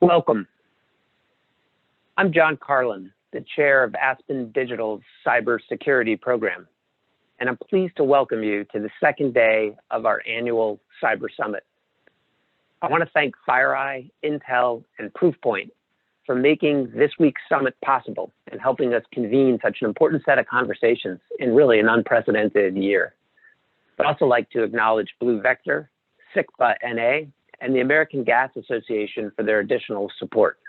Welcome. I'm John Carlin, the chair of Aspen Digital's cybersecurity program, and I'm pleased to welcome you to the second day of our annual Cyber Summit. I want to thank FireEye, Intel, and Proofpoint for making this week's summit possible and helping us convene such an important set of conversations in really an unprecedented year. I'd also like to acknowledge Blue Vector, SICPA-NA, and the American Gas Association for their additional support.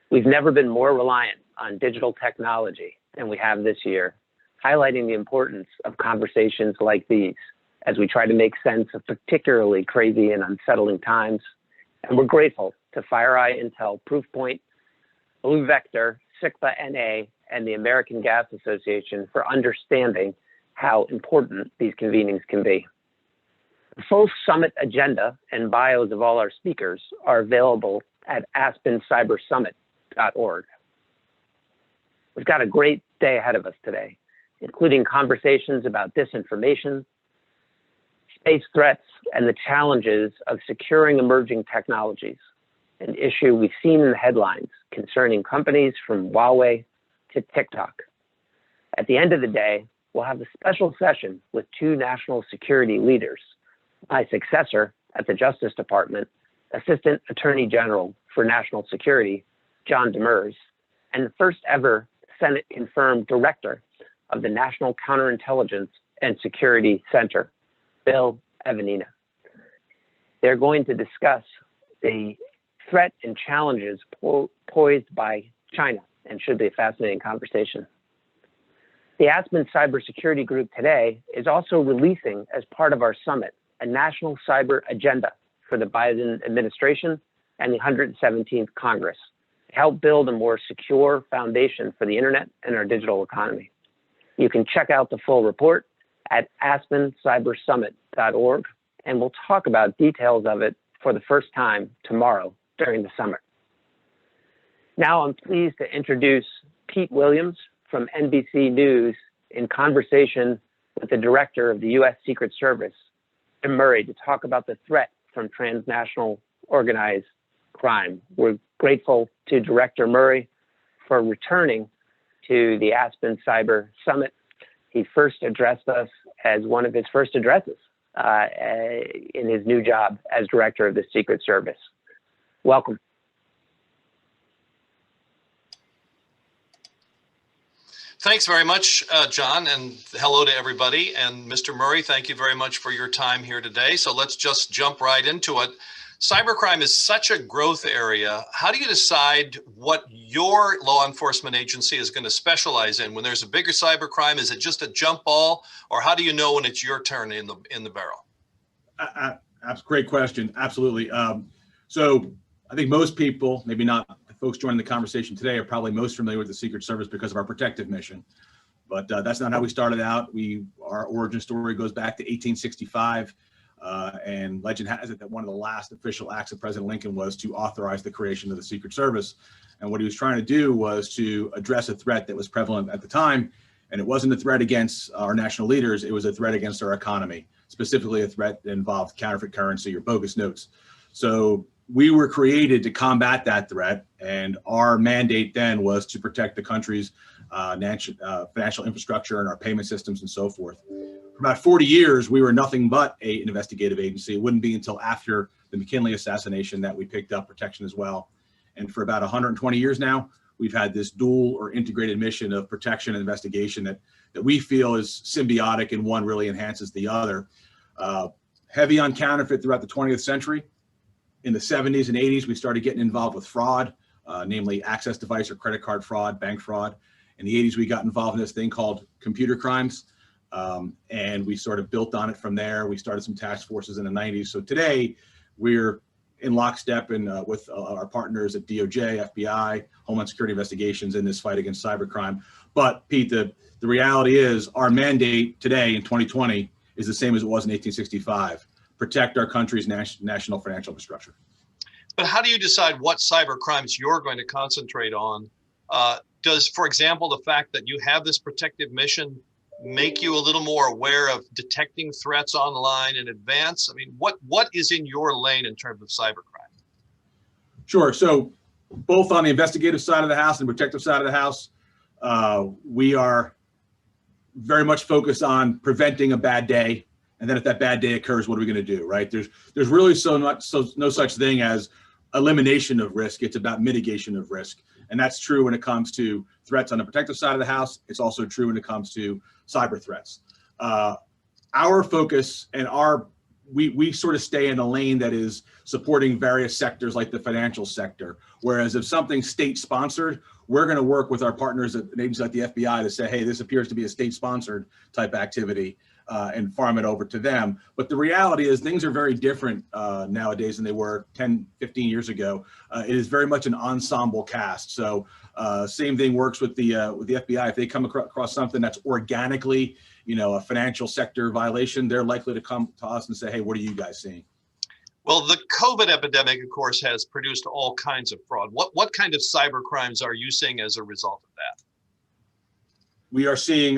We've never been more reliant on digital technology than we have this year, highlighting the importance of conversations like these as we try to make sense of particularly crazy and unsettling times. And we're grateful to FireEye, Intel, Proofpoint, Blue Vector, SICPA-NA, and the American Gas Association for understanding how important these convenings can be. The full summit agenda and bios of all our speakers are available at aspencybersummit.org. We've got a great day ahead of us today, including conversations about disinformation, space threats, and the challenges of securing emerging technologies, an issue we've seen in the headlines concerning companies from Huawei to TikTok. At the end of the day, we'll have a special session with two national security leaders, my successor at the Justice Department, Assistant Attorney General for National Security, John Demers, and the first ever Senate-confirmed Director of the National Counterintelligence and Security Center, Bill Evanina. They're going to discuss the threat and challenges posed by China, and should be a fascinating conversation. The Aspen Cybersecurity Group today is also releasing, as part of our summit, a national cyber agenda for the Biden administration and the 117th Congress to help build a more secure foundation for the internet and our digital economy. You can check out the full report at aspencybersummit.org, and we'll talk about details of it for the first time tomorrow during the summit. Now I'm pleased to introduce Pete Williams from NBC News in conversation with the director of the U.S. Secret Service, Jim Murray, to talk about the threat from transnational organized crime. We're grateful to Director Murray for returning to the Aspen Cyber Summit. He first addressed us as one of his first addresses in his new job as director of the Secret Service. Welcome. Thanks very much, John, and hello to everybody. And Mr. Murray, thank you very much for your time here today. So let's just jump right into it. Cybercrime is such a growth area. How do you decide what your law enforcement agency is going to specialize in? When there's a bigger cybercrime, is it just a jump ball, or how do you know when it's your turn in the barrel? That's a great question. Absolutely. So I think most people, maybe not the folks joining the conversation today, are probably most familiar with the Secret Service because of our protective mission. But that's not how we started out. Our origin story goes back to 1865. And legend has it that one of the last official acts of President Lincoln was to authorize the creation of the Secret Service. And what he was trying to do was to address a threat that was prevalent at the time. And it wasn't a threat against our national leaders. It was a threat against our economy, specifically a threat that involved counterfeit currency or bogus notes. So we were created to combat that threat. And our mandate then was to protect the country's financial infrastructure and our payment systems and so forth. For about 40 years, we were nothing but an investigative agency. It wouldn't be until after the McKinley assassination that we picked up protection as well. And for about 120 years now, we've had this dual or integrated mission of protection and investigation that we feel is symbiotic, and one really enhances the other. Heavy on counterfeit throughout the 20th century. In the 70s and 80s, we started getting involved with fraud, namely access device or credit card fraud, bank fraud. In the 80s, we got involved in this thing called computer crimes. And we sort of built on it from there. We started some task forces in the 90s. So today we're in lockstep with our partners at DOJ, FBI, Homeland Security Investigations in this fight against cybercrime. But Pete, the reality is our mandate today in 2020 is the same as it was in 1865, protect our country's national financial infrastructure. But how do you decide what cyber crimes you're going to concentrate on? Does, for example, the fact that you have this protective mission make you a little more aware of detecting threats online in advance? I mean, what is in your lane in terms of cybercrime? Sure. So both on the investigative side of the house and protective side of the house, we are very much focused on preventing a bad day. And then if that bad day occurs, what are we going to do, right? There's really no such thing as elimination of risk. It's about mitigation of risk. And that's true when it comes to threats on the protective side of the house. It's also true when it comes to cyber threats. Our focus and we sort of stay in a lane that is supporting various sectors like the financial sector. Whereas if something's state sponsored, we're going to work with our partners at agencies like the FBI to say, hey, this appears to be a state sponsored type activity, and farm it over to them. But the reality is things are very different nowadays than they were 10, 15 years ago. It is very much an ensemble cast. So same thing works with the FBI. If they come across something that's organically, a financial sector violation, they're likely to come to us and say, hey, what are you guys seeing? Well, the COVID epidemic, of course, has produced all kinds of fraud. What kind of cyber crimes are you seeing as a result of that? We are seeing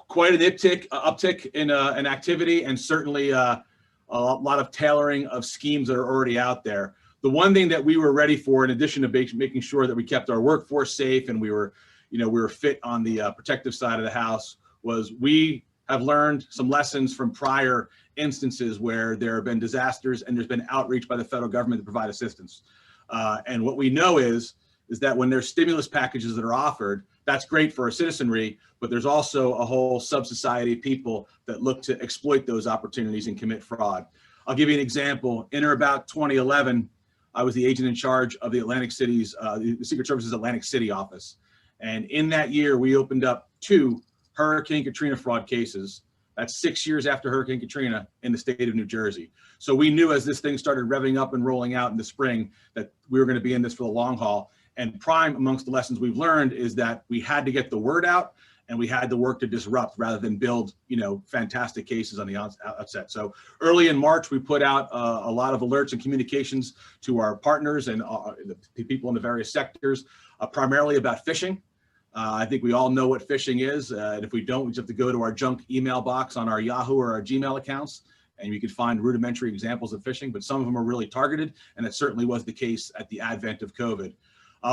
quite an uptick in activity, and certainly a lot of tailoring of schemes that are already out there. The one thing that we were ready for, in addition to making sure that we kept our workforce safe and we were fit on the protective side of the house, was we have learned some lessons from prior instances where there have been disasters and there's been outreach by the federal government to provide assistance. And what we know is that when there's stimulus packages that are offered, that's great for our citizenry, but there's also a whole sub-society of people that look to exploit those opportunities and commit fraud. I'll give you an example. In or about 2011, I was the agent in charge of the the Secret Service's Atlantic City office. And in that year, we opened up 2 Hurricane Katrina fraud cases. That's 6 years after Hurricane Katrina in the state of New Jersey. So we knew as this thing started revving up and rolling out in the spring that we were going to be in this for the long haul. And prime amongst the lessons we've learned is that we had to get the word out and we had to work to disrupt rather than build, fantastic cases on the outset. So early in March, we put out a lot of alerts and communications to our partners and the people in the various sectors, primarily about phishing. I think we all know what phishing is. And if we don't, we just have to go to our junk email box on our Yahoo or our Gmail accounts, and you can find rudimentary examples of phishing, but some of them are really targeted. And it certainly was the case at the advent of COVID.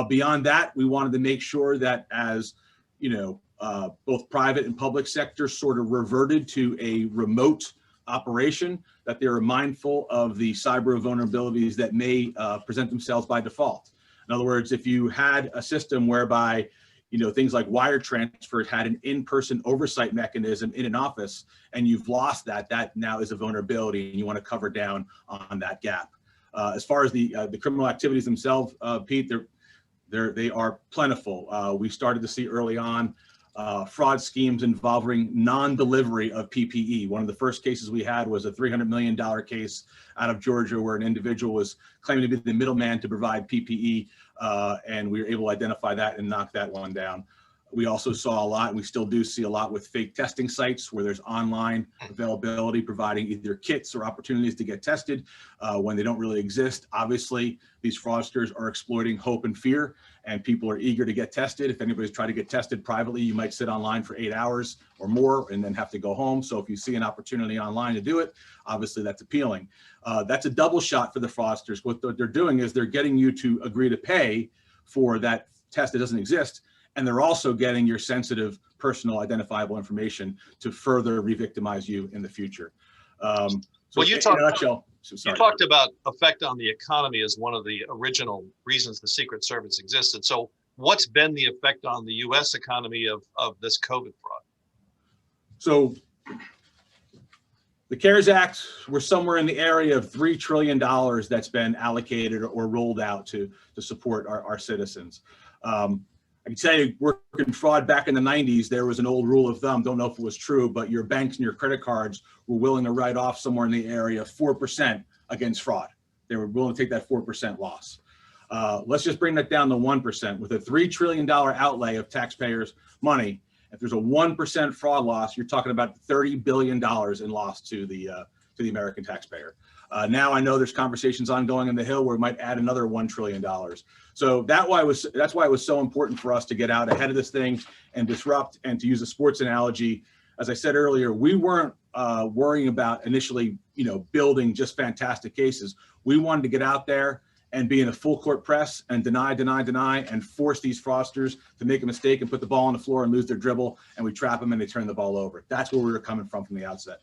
Beyond that, we wanted to make sure that as, both private and public sectors sort of reverted to a remote operation, that they were mindful of the cyber vulnerabilities that may present themselves by default. In other words, if you had a system whereby things like wire transfers had an in-person oversight mechanism in an office, and you've lost that now is a vulnerability, and you want to cover down on that gap. As far as the criminal activities themselves, Pete, they are plentiful. We started to see early on fraud schemes involving non-delivery of PPE. One of the first cases we had was a $300 million case out of Georgia where an individual was claiming to be the middleman to provide PPE, and we were able to identify that and knock that one down. We also saw a lot, and we still do see a lot with fake testing sites where there's online availability providing either kits or opportunities to get tested when they don't really exist. Obviously, these fraudsters are exploiting hope and fear, and people are eager to get tested. If anybody's trying to get tested privately, you might sit online for 8 hours or more and then have to go home. So if you see an opportunity online to do it, obviously that's appealing. That's a double shot for the fraudsters. What they're doing is they're getting you to agree to pay for that test that doesn't exist. And they're also getting your sensitive personal identifiable information to further re-victimize you in the future. Well, you talked about effect on the economy as one of the original reasons the Secret Service existed. So what's been the effect on the U.S. economy of this COVID fraud? So the CARES Act, we're somewhere in the area of $3 trillion that's been allocated or rolled out to support our citizens. I can tell you, working fraud back in the 90s, there was an old rule of thumb, don't know if it was true, but your banks and your credit cards were willing to write off somewhere in the area of 4% against fraud. They were willing to take that 4% loss. Let's just bring that down to 1%. With a $3 trillion outlay of taxpayers' money, if there's a 1% fraud loss, you're talking about $30 billion in loss to the American taxpayer. Now I know there's conversations ongoing in the Hill where we might add another $1 trillion. So that's why it was so important for us to get out ahead of this thing and disrupt. And to use a sports analogy, as I said earlier, we weren't worrying about initially, building just fantastic cases. We wanted to get out there and be in a full court press and deny, and force these fraudsters to make a mistake and put the ball on the floor and lose their dribble, and we trap them and they turn the ball over. That's where we were coming from the outset.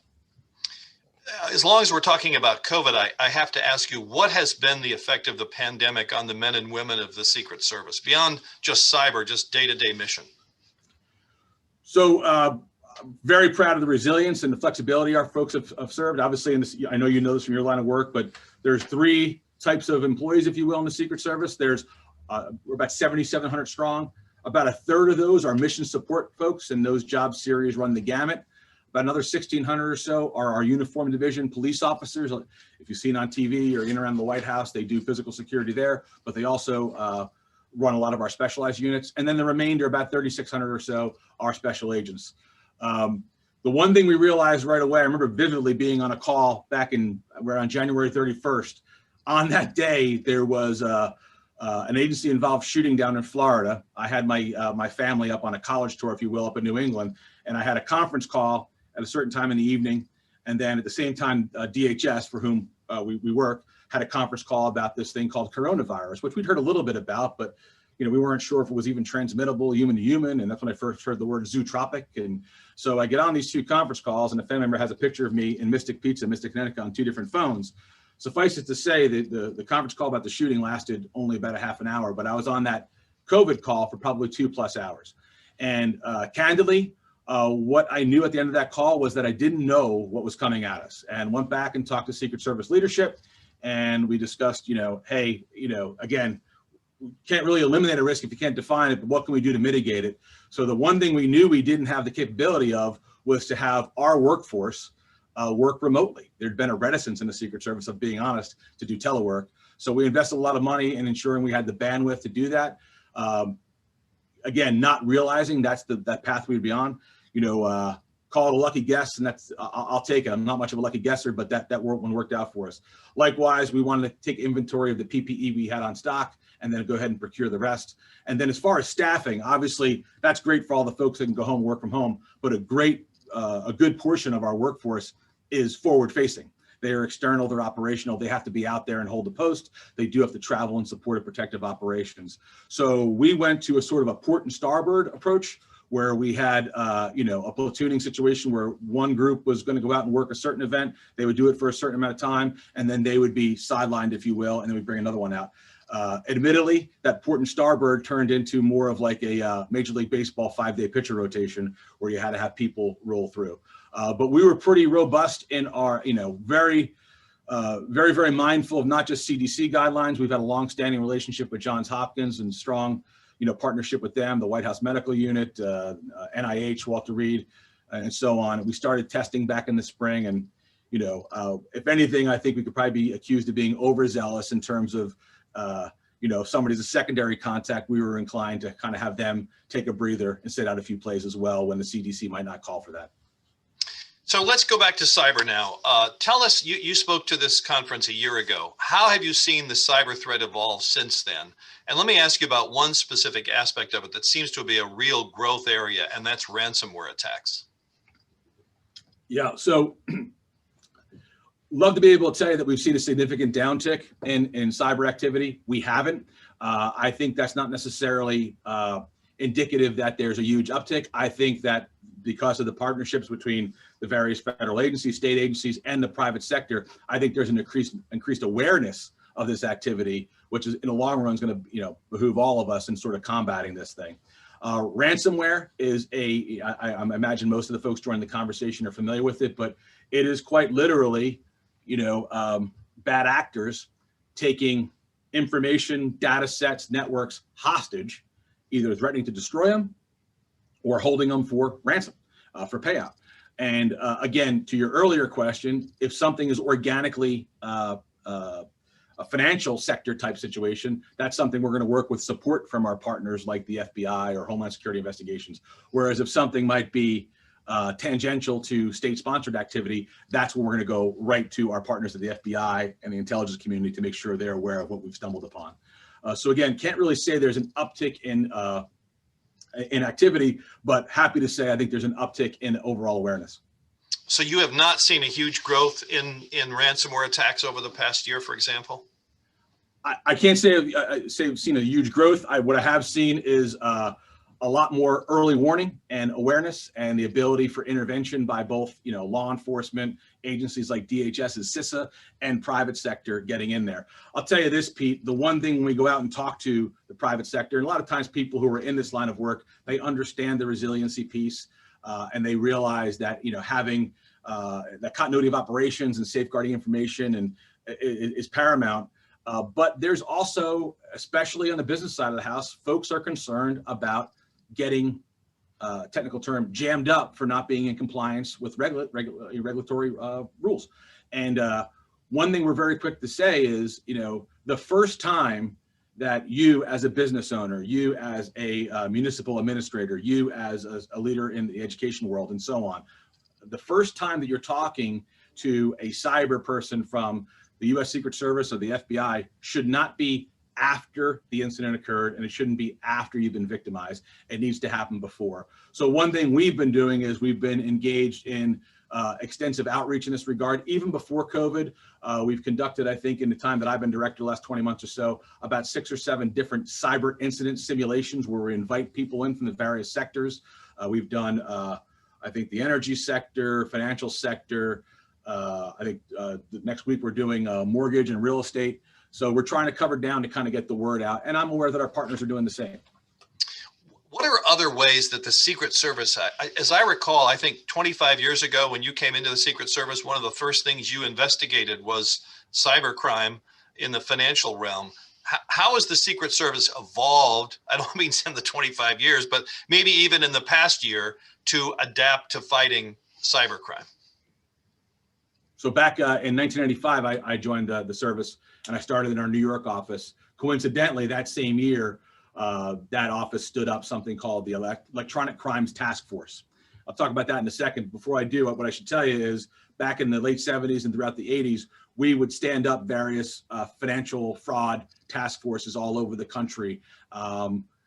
As long as we're talking about COVID, I have to ask you, what has been the effect of the pandemic on the men and women of the Secret Service, beyond just cyber, just day-to-day mission? So very proud of the resilience and the flexibility our folks have served. Obviously, I know you know this from your line of work, but there's three types of employees, if you will, in the Secret Service. We're about 7,700 strong. About a third of those are mission support folks, and those job series run the gamut. About another 1,600 or so are our uniform division police officers. If you've seen on TV or in and around the White House, they do physical security there, but they also run a lot of our specialized units. And then the remainder, about 3,600 or so, are special agents. The one thing we realized right away, I remember vividly being on a call back around January 31st. On that day, there was an agency-involved shooting down in Florida. I had my family up on a college tour, if you will, up in New England, and I had a conference call at a certain time in the evening. And then at the same time, DHS, for whom we work, had a conference call about this thing called coronavirus, which we'd heard a little bit about, but we weren't sure if it was even transmittable human to human. And that's when I first heard the word zootropic. And so I get on these two conference calls, and a family member has a picture of me in Mystic Pizza, Mystic, Connecticut, on two different phones. Suffice it to say that the conference call about the shooting lasted only about a half an hour, but I was on that COVID call for probably 2+ hours. And candidly, what I knew at the end of that call was that I didn't know what was coming at us, and went back and talked to Secret Service leadership. And we discussed, hey, again, we can't really eliminate a risk if you can't define it, but what can we do to mitigate it? So the one thing we knew we didn't have the capability of was to have our workforce work remotely. There'd been a reticence in the Secret Service, of being honest, to do telework. So we invested a lot of money in ensuring we had the bandwidth to do that. Again, not realizing that's that path we'd be on. Call it a lucky guess, and that's I'll take it. I'm not much of a lucky guesser, but that one worked out for us. Likewise, we wanted to take inventory of the PPE we had on stock, and then go ahead and procure the rest. And then as far as staffing, obviously that's great for all the folks that can go home, work from home, but a good portion of our workforce is forward facing. They are external, they're operational, they have to be out there and hold the post. They do have to travel and support protective operations. So we went to a sort of a port and starboard approach, where we had a platooning situation where one group was going to go out and work a certain event. They would do it for a certain amount of time, and then they would be sidelined, if you will, and then we'd bring another one out. Admittedly, that port and starboard turned into more of like a Major League Baseball 5-day pitcher rotation, where you had to have people roll through. But we were pretty robust in our, very mindful of not just CDC guidelines. We've had a long-standing relationship with Johns Hopkins and strong, partnership with them, the White House Medical Unit, NIH, Walter Reed, and so on. We started testing back in the spring, and if anything, I think we could probably be accused of being overzealous in terms of, if somebody's a secondary contact, we were inclined to kind of have them take a breather and sit out a few plays as well when the CDC might not call for that. So let's go back to cyber now. Tell us, you spoke to this conference a year ago. How have you seen the cyber threat evolve since then? And let me ask you about one specific aspect of it that seems to be a real growth area, and that's ransomware attacks. Yeah, so love to be able to tell you that we've seen a significant downtick in cyber activity. We haven't. I think that's not necessarily indicative that there's a huge uptick. I think that because of the partnerships between the various federal agencies, state agencies, and the private sector, I think there's an increased awareness of this activity, which is in the long run is going to behoove all of us in sort of combating this thing. Ransomware is I imagine most of the folks joining the conversation are familiar with it, but it is quite literally, bad actors taking information, data sets, networks hostage, either threatening to destroy them or holding them for ransom, for payout. And again, to your earlier question, if something is organically a financial sector type situation, that's something we're going to work with support from our partners like the FBI or Homeland Security Investigations. Whereas if something might be tangential to state-sponsored activity, that's where we're going to go right to our partners at the FBI and the intelligence community to make sure they're aware of what we've stumbled upon. So again, can't really say there's an uptick in activity, but happy to say I think there's an uptick in overall awareness. So you have not seen a huge growth in ransomware attacks over the past year, for example? I can't say I've seen a huge growth. What I have seen is a lot more early warning and awareness, and the ability for intervention by both, law enforcement agencies like DHS and CISA and private sector getting in there. I'll tell you this, Pete, the one thing when we go out and talk to the private sector, and a lot of times people who are in this line of work, they understand the resiliency piece, and they realize that, having that continuity of operations and safeguarding information and is paramount. But there's also, especially on the business side of the house, folks are concerned about getting, technical term, jammed up for not being in compliance with regulatory rules. And one thing we're very quick to say is, the first time that you as a business owner, you as a municipal administrator, you as a leader in the education world and so on, the first time that you're talking to a cyber person from the U.S. Secret Service or the FBI should not be after the incident occurred, and it shouldn't be after you've been victimized. It needs to happen before. So one thing we've been doing is we've been engaged in extensive outreach in this regard. Even before COVID, we've conducted, I think, in the time that I've been director, the last 20 months or so, about 6 or 7 different cyber incident simulations where we invite people in from the various sectors. We've done, I think, the energy sector, financial sector. I think the next week we're doing mortgage and real estate. So we're trying to cover down to kind of get the word out. And I'm aware that our partners are doing the same. What are other ways that the Secret Service, as I recall, I think 25 years ago when you came into the Secret Service, one of the first things you investigated was cybercrime in the financial realm. How has the Secret Service evolved? I don't mean in the 25 years, but maybe even in the past year to adapt to fighting cybercrime? So back in 1995, I joined the service, and I started in our New York office. Coincidentally, that same year, that office stood up something called the Electronic Crimes Task Force. I'll talk about that in a second. Before I do, what I should tell you is back in the late 70s and throughout the 80s, we would stand up various financial fraud task forces all over the country.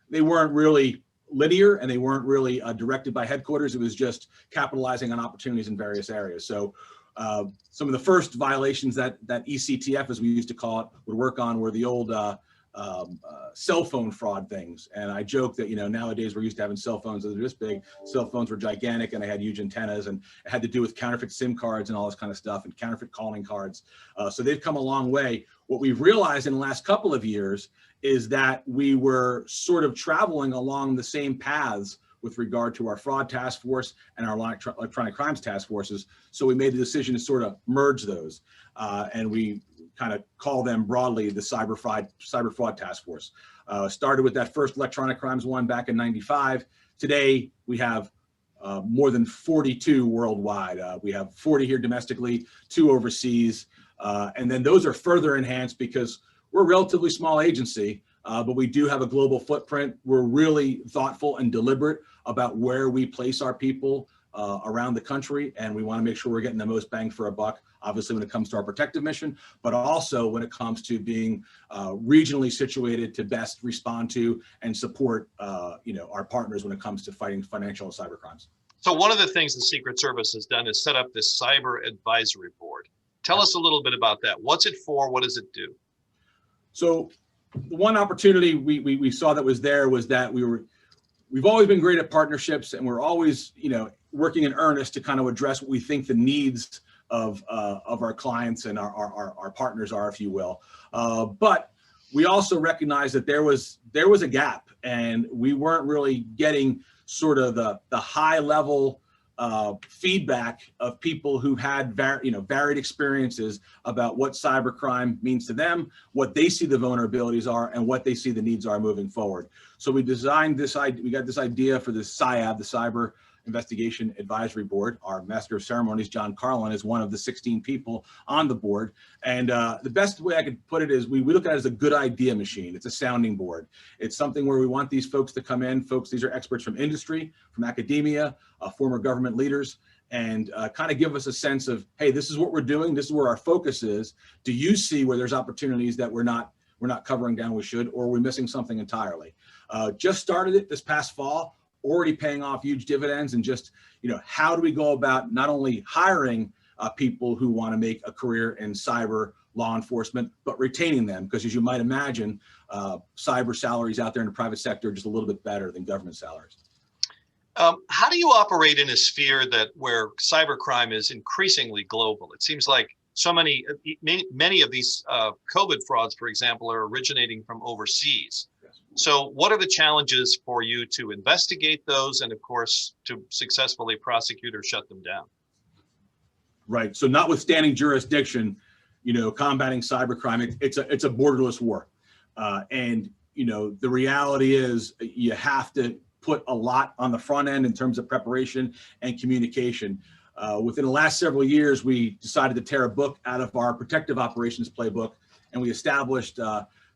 They weren't really linear, and they weren't really directed by headquarters. It was just capitalizing on opportunities in various areas. So some of the first violations that ECTF, as we used to call it, would work on were the old cell phone fraud things. And I joke that, nowadays we're used to having cell phones that are this big. Cell phones were gigantic, and they had huge antennas, and it had to do with counterfeit SIM cards and all this kind of stuff, and counterfeit calling cards. So they've come a long way. What we've realized in the last couple of years is that we were sort of traveling along the same paths with regard to our fraud task force and our electronic crimes task forces. So we made the decision to sort of merge those. And we kind of call them broadly the cyber fraud task force. Started with that first electronic crimes one back in '95. Today, we have more than 42 worldwide. We have 40 here domestically, 2 overseas. And then those are further enhanced because we're a relatively small agency, but we do have a global footprint. We're really thoughtful and deliberate about where we place our people around the country, and we want to make sure we're getting the most bang for a buck, obviously when it comes to our protective mission, but also when it comes to being regionally situated to best respond to and support our partners when it comes to fighting financial and cyber crimes. So one of the things the Secret Service has done is set up this cyber advisory board. Tell us a little bit about that. What's it for? What does it do? So the one opportunity we saw that was there was that we've always been great at partnerships, and we're always, working in earnest to kind of address what we think the needs of our clients and our partners are, if you will. But we also recognize that there was a gap, and we weren't really getting sort of the high level feedback of people who had varied experiences about what cybercrime means to them, what they see the vulnerabilities are, and what they see the needs are moving forward. So we designed this idea. We got this idea for this CIAB, the Cyber Investigation Advisory Board. Our Master of Ceremonies, John Carlin, is one of the 16 people on the board. And the best way I could put it is we look at it as a good idea machine. It's a sounding board. It's something where we want these folks to come in. These are experts from industry, from academia, former government leaders, and kind of give us a sense of, hey, this is what we're doing. This is where our focus is. Do you see where there's opportunities that we're not covering down we should, or are we missing something entirely? Just started it this past fall, already paying off huge dividends, and just, how do we go about not only hiring people who want to make a career in cyber, law enforcement, but retaining them, because as you might imagine, cyber salaries out there in the private sector are just a little bit better than government salaries. How do you operate in a sphere where cybercrime is increasingly global? It seems like so many of these COVID frauds, for example, are originating from overseas. So what are the challenges for you to investigate those and, of course, to successfully prosecute or shut them down? Right. So notwithstanding jurisdiction, combating cybercrime, it's a borderless war. And, the reality is you have to put a lot on the front end in terms of preparation and communication. Within the last several years, we decided to tear a book out of our protective operations playbook, and we established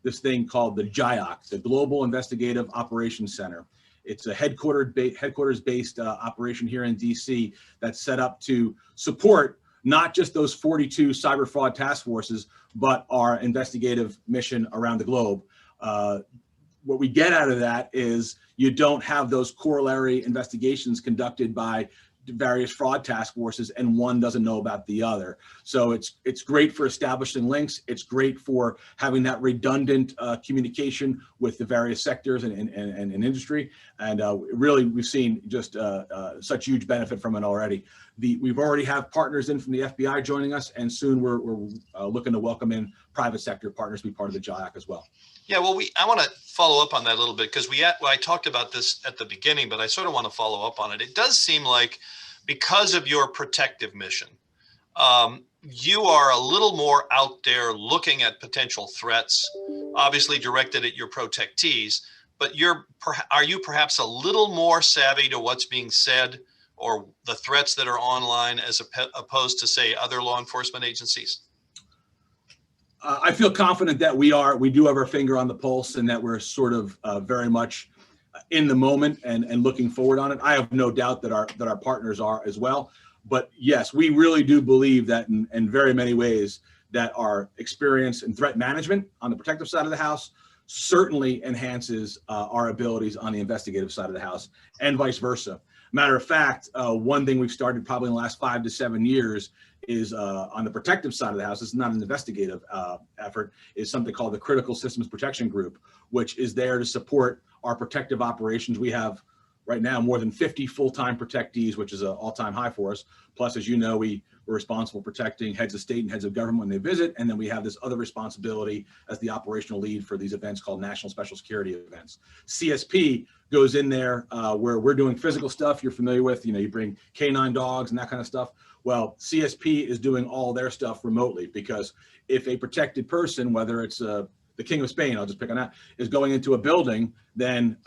this thing called the GIOC, the Global Investigative Operations Center. It's a headquarters-based operation here in DC that's set up to support not just those 42 cyber fraud task forces, but our investigative mission around the globe. What we get out of that is you don't have those corollary investigations conducted by various fraud task forces and one doesn't know about the other. So it's great for establishing links. It's great for having that redundant communication with the various sectors and industry. And really, we've seen just such huge benefit from it already. We've already have partners in from the FBI joining us, and soon we're looking to welcome in private sector partners to be part of the GIOC as well. Yeah, well, I want to follow up on that a little bit, because I talked about this at the beginning, but I sort of want to follow up on it. It does seem like, because of your protective mission, you are a little more out there looking at potential threats, obviously directed at your protectees, but are you perhaps a little more savvy to what's being said or the threats that are online as opposed to, say, other law enforcement agencies? I feel confident that we do have our finger on the pulse, and that we're sort of very much in the moment and looking forward on it. I have no doubt that our partners are as well. But yes, we really do believe that in very many ways that our experience in threat management on the protective side of the house certainly enhances our abilities on the investigative side of the house, and vice versa. Matter of fact, one thing we've started probably in the last 5 to 7 years is on the protective side of the house. It's not an investigative effort, is something called the Critical Systems Protection Group, which is there to support our protective operations. We have right now more than 50 full-time protectees, which is an all-time high for us. Plus, as you know, we're responsible for protecting heads of state and heads of government when they visit. And then we have this other responsibility as the operational lead for these events called National Special Security events. CSP goes in there where we're doing physical stuff you're familiar with. You bring K9 dogs and that kind of stuff. Well, CSP is doing all their stuff remotely, because if a protected person, whether it's the King of Spain, I'll just pick on that, is going into a building, then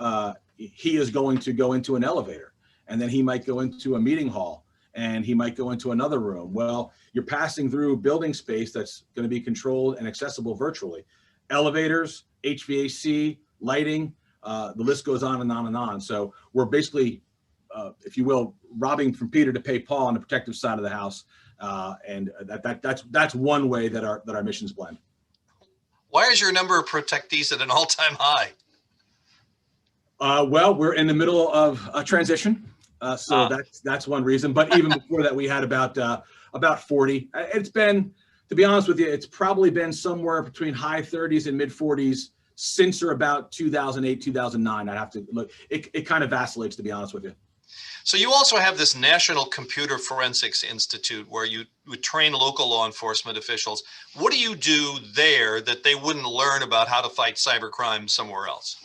he is going to go into an elevator, and then he might go into a meeting hall, and he might go into another room. Well, you're passing through building space that's going to be controlled and accessible virtually. Elevators, HVAC, lighting, the list goes on and on and on. So we're basically, if you will, robbing from Peter to pay Paul on the protective side of the house, and that's one way that our missions blend. Why is your number of protectees at an all-time high? Well, we're in the middle of a transition, so that's one reason. But even before that, we had about 40. It's been, to be honest with you, it's probably been somewhere between high 30s and mid 40s since or about 2008, 2009. I'd have to look. It kind of vacillates, to be honest with you. So you also have this National Computer Forensics Institute where you would train local law enforcement officials. What do you do there that they wouldn't learn about how to fight cybercrime somewhere else?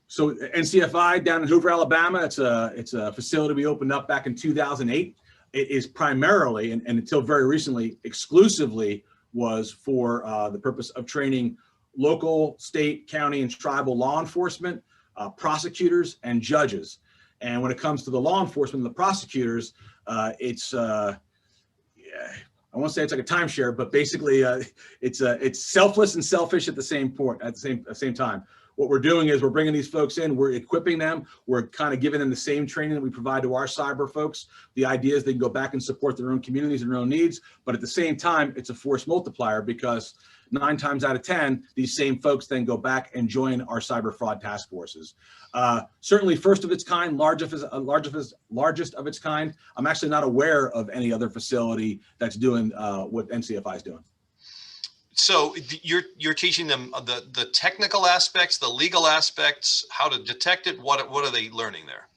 So NCFI down in Hoover, Alabama, it's a facility we opened up back in 2008. It is primarily, and until very recently, exclusively was for the purpose of training local, state, county, and tribal law enforcement, prosecutors, and judges. And when it comes to the law enforcement and the prosecutors, it's I won't say it's like a timeshare, but basically it's selfless and selfish at the same time. What we're doing is we're bringing these folks in, we're equipping them, we're kind of giving them the same training that we provide to our cyber folks. The idea is they can go back and support their own communities and their own needs, but at the same time, it's a force multiplier, because 9 times out of 10, these same folks then go back and join our cyber fraud task forces. Certainly first of its kind, largest of its kind. I'm actually not aware of any other facility that's doing what NCFI is doing. So you're teaching them the technical aspects, the legal aspects, how to detect it. What are they learning there?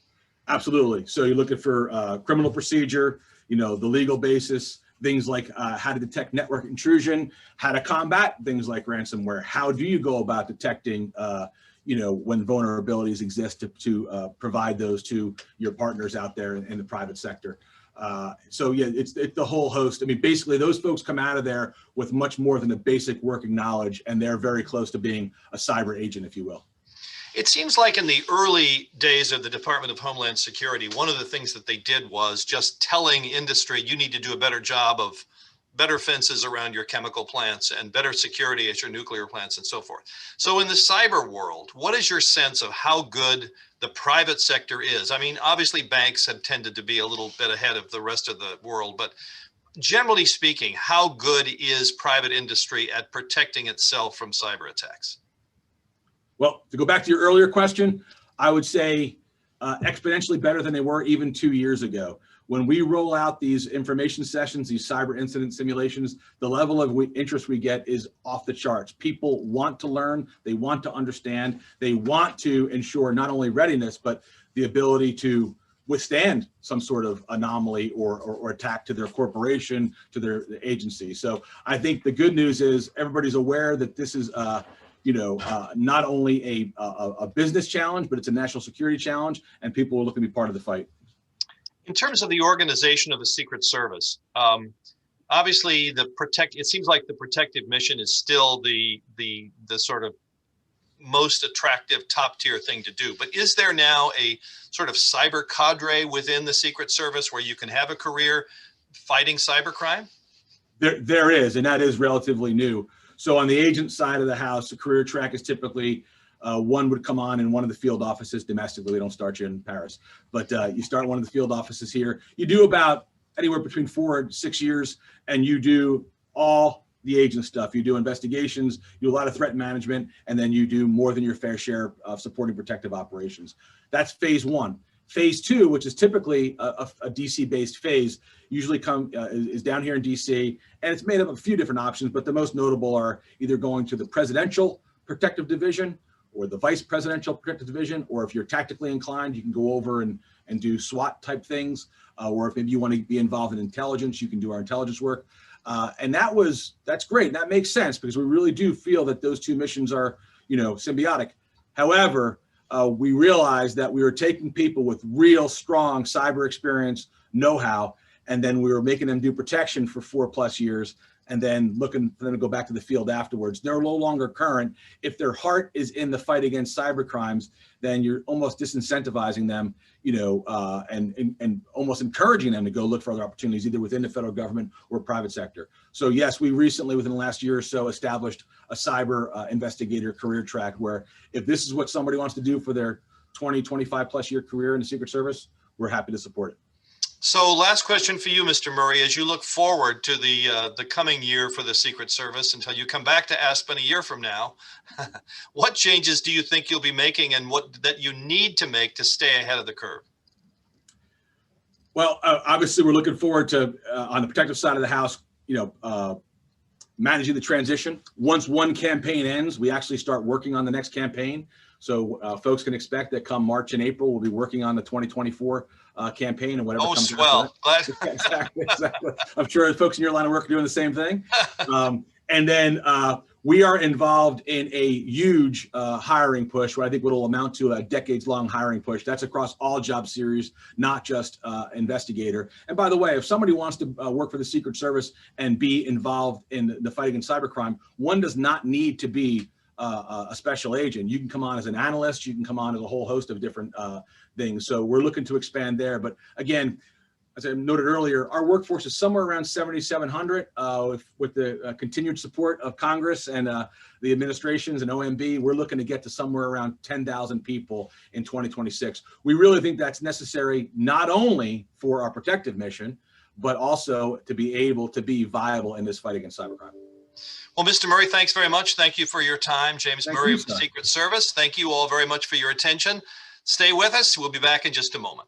Absolutely. So you're looking for criminal procedure, the legal basis, things like how to detect network intrusion, how to combat things like ransomware. How do you go about detecting, when vulnerabilities exist to provide those to your partners out there in the private sector. So yeah, it's the whole host. I mean, basically those folks come out of there with much more than the basic working knowledge, and they're very close to being a cyber agent, if you will. It seems like in the early days of the Department of Homeland Security, one of the things that they did was just telling industry, you need to do a better job of better fences around your chemical plants and better security at your nuclear plants and so forth. So in the cyber world, what is your sense of how good the private sector is? I mean, obviously banks have tended to be a little bit ahead of the rest of the world, but generally speaking, how good is private industry at protecting itself from cyber attacks? Well, to go back to your earlier question, I would say exponentially better than they were even 2 years ago. When we roll out these information sessions, these cyber incident simulations, the level of interest we get is off the charts. People want to learn, they want to understand, they want to ensure not only readiness, but the ability to withstand some sort of anomaly or attack to their corporation, to their agency. So I think the good news is everybody's aware that this is not only a business challenge, but it's a national security challenge, and people are looking to be part of the fight. In terms of the organization of a Secret Service, obviously it seems like the protective mission is still the sort of most attractive top tier thing to do. But is there now a sort of cyber cadre within the Secret Service where you can have a career fighting cybercrime? There is, and that is relatively new. So on the agent side of the house, the career track is typically one would come on in one of the field offices domestically. We don't start you in Paris, but you start one of the field offices here. You do about anywhere between 4 and 6 years, and you do all the agent stuff. You do investigations, you do a lot of threat management, and then you do more than your fair share of supporting protective operations. That's phase one. Phase two, which is typically a DC-based phase, usually is down here in DC, and it's made up of a few different options, but the most notable are either going to the Presidential Protective Division or the Vice Presidential Protective Division, or if you're tactically inclined, you can go over and do SWAT type things, or if maybe you want to be involved in intelligence, you can do our intelligence work. And that's great, and that makes sense because we really do feel that those two missions are, symbiotic. However, we realized that we were taking people with real strong cyber experience, know-how, and then we were making them do protection for 4+ years, and then looking for them to go back to the field afterwards. They're no longer current. If their heart is in the fight against cyber crimes, then you're almost disincentivizing them, and almost encouraging them to go look for other opportunities, either within the federal government or private sector. So yes, we recently, within the last year or so, established a cyber investigator career track where if this is what somebody wants to do for their 20, 25+ year career in the Secret Service, we're happy to support it. So last question for you, Mr. Murray, as you look forward to the coming year for the Secret Service until you come back to Aspen a year from now, what changes do you think you'll be making and what that you need to make to stay ahead of the curve? Well, obviously we're looking forward to, on the protective side of the house, managing the transition. Once one campaign ends, we actually start working on the next campaign. So folks can expect that come March and April, we'll be working on the 2024 campaign and whatever comes swell. Glad. Exactly. I'm sure folks in your line of work are doing the same thing. And then we are involved in a huge hiring push, what I think will amount to a decades-long hiring push. That's across all job series, not just investigator. And by the way, if somebody wants to work for the Secret Service and be involved in the fight against cybercrime, one does not need to be a special agent. You can come on as an analyst, you can come on as a whole host of different things. So we're looking to expand there. But again, as I noted earlier, our workforce is somewhere around 7,700 with the continued support of Congress and the administrations and OMB. We're looking to get to somewhere around 10,000 people in 2026. We really think that's necessary not only for our protective mission, but also to be able to be viable in this fight against cybercrime. Well, Mr. Murray, thanks very much. Thank you for your time. James Murray of the Secret Service. Thank you all very much for your attention. Stay with us. We'll be back in just a moment.